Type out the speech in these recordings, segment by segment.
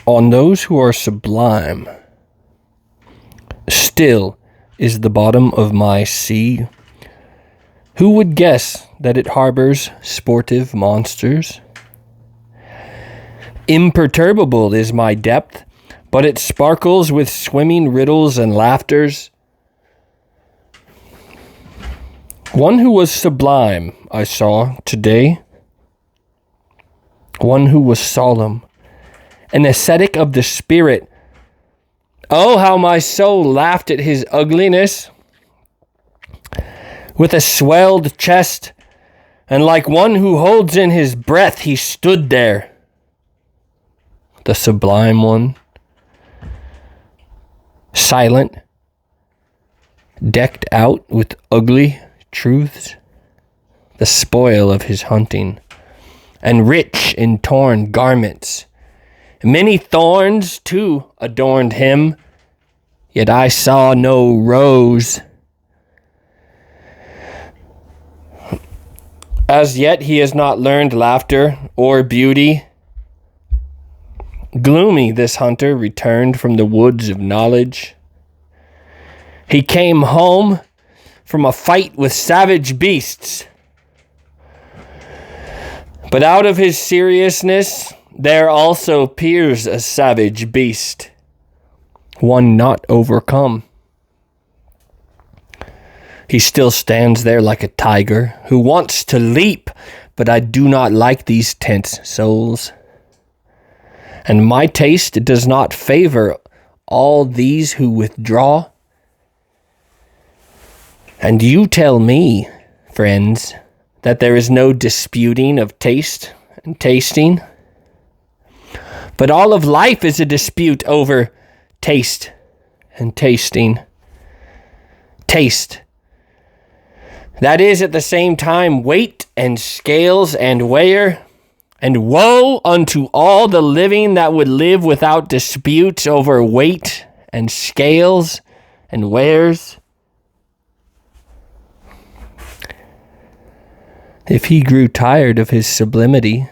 On those who are sublime, still is the bottom of my sea. Who would guess that it harbors sportive monsters? Imperturbable is my depth, but it sparkles with swimming riddles and laughters. One who was sublime I saw today. One who was solemn, an ascetic of the spirit. Oh, how my soul laughed at his ugliness. With a swelled chest, and like one who holds in his breath, he stood there. The sublime one, silent, decked out with ugly truths, the spoil of his hunting, and rich in torn garments. Many thorns, too, adorned him, yet I saw no rose. As yet he has not learned laughter or beauty. Gloomy this hunter returned from the woods of knowledge. He came home from a fight with savage beasts. But out of his seriousness, there also peers a savage beast, one not overcome. He still stands there like a tiger who wants to leap, but I do not like these tense souls. And my taste does not favor all these who withdraw. And you tell me, friends, that there is no disputing of taste and tasting. But all of life is a dispute over taste and tasting. Taste. That is at the same time weight and scales and weigher. And woe unto all the living that would live without disputes over weight and scales and wares. If he grew tired of his sublimity,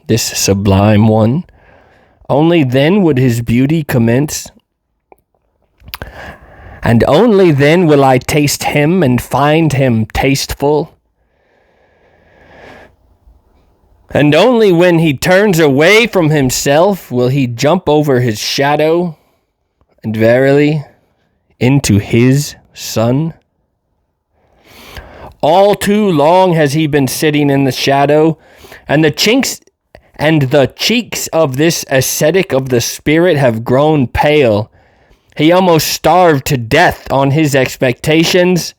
this sublime one, only then would his beauty commence. And only then will I taste him and find him tasteful. And only when he turns away from himself will he jump over his shadow, and verily, into his sun. All too long has he been sitting in the shadow, and the cheeks of this ascetic of the spirit have grown pale. He almost starved to death on his expectations.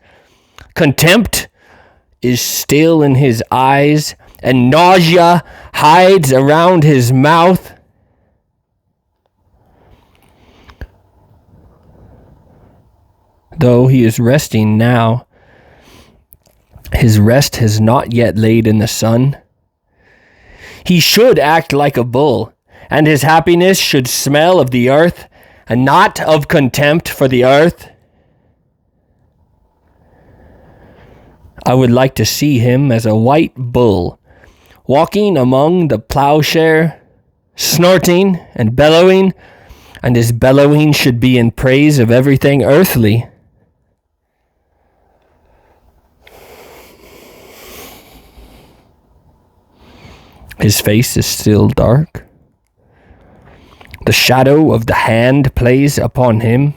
Contempt is still in his eyes, and nausea hides around his mouth. Though he is resting now, his rest has not yet laid in the sun. He should act like a bull, and his happiness should smell of the earth, and not of contempt for the earth. I would like to see him as a white bull, walking among the plowshare, snorting and bellowing, and his bellowing should be in praise of everything earthly. His face is still dark. The shadow of the hand plays upon him.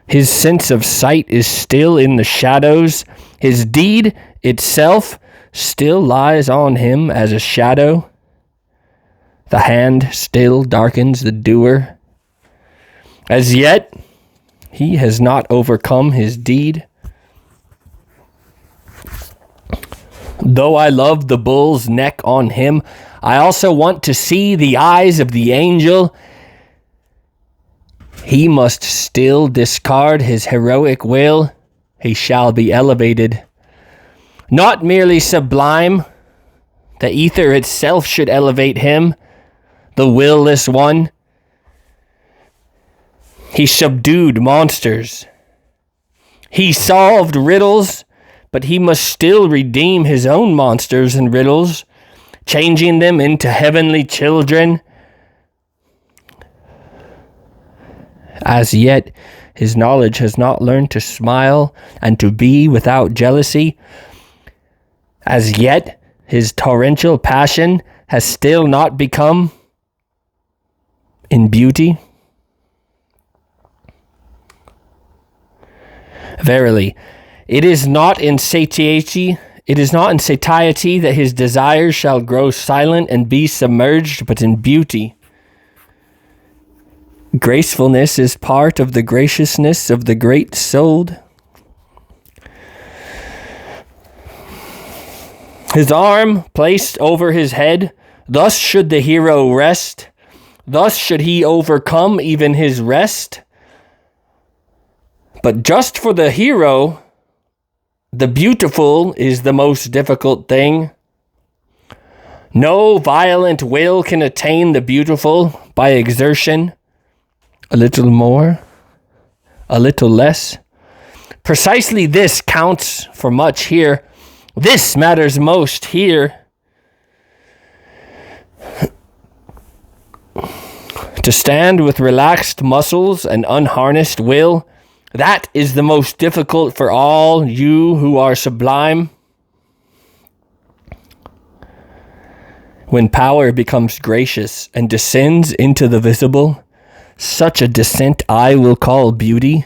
His sense of sight is still in the shadows. His deed itself still lies on him as a shadow. The hand still darkens the doer. As yet, he has not overcome his deed. Though I love the bull's neck on him, I also want to see the eyes of the angel. He must still discard his heroic will. He shall be elevated. Not merely sublime. The ether itself should elevate him, the will-less one. He subdued monsters. He solved riddles, but he must still redeem his own monsters and riddles, changing them into heavenly children. As yet, his knowledge has not learned to smile and to be without jealousy. As yet, his torrential passion has still not become in beauty. Verily, it is not in satiety that his desires shall grow silent and be submerged, but in beauty. Gracefulness is part of the graciousness of the great-souled. His arm placed over his head, thus should the hero rest. Thus should he overcome even his rest. But just for the hero, the beautiful is the most difficult thing. No violent will can attain the beautiful by exertion. A little more, a little less. Precisely this counts for much here. This matters most here. To stand with relaxed muscles and unharnessed will, that is the most difficult for all you who are sublime. When power becomes gracious and descends into the visible, such a descent I will call beauty.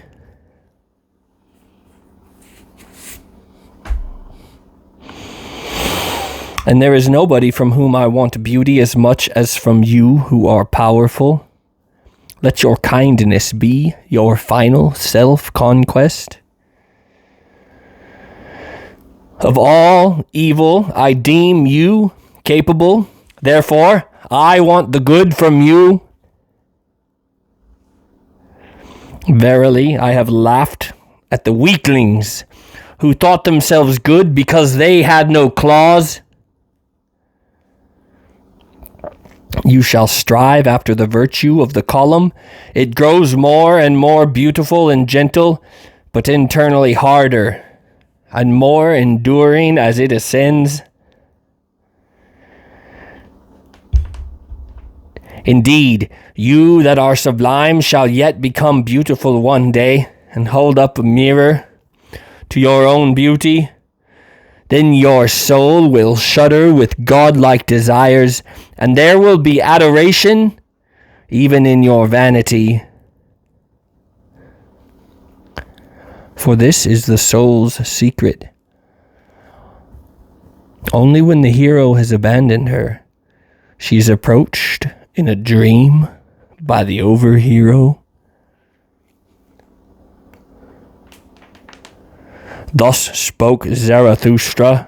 And there is nobody from whom I want beauty as much as from you who are powerful. Let your kindness be your final self-conquest. Of all evil I deem you capable, therefore I want the good from you. Verily, I have laughed at the weaklings who thought themselves good because they had no claws. You shall strive after the virtue of the column. It grows more and more beautiful and gentle, but internally harder and more enduring as it ascends. Indeed, you that are sublime shall yet become beautiful one day, and hold up a mirror to your own beauty. Then your soul will shudder with godlike desires, and there will be adoration even in your vanity. For this is the soul's secret. Only when the hero has abandoned her, she is approached in a dream by the overhero. Thus spoke Zerathustra.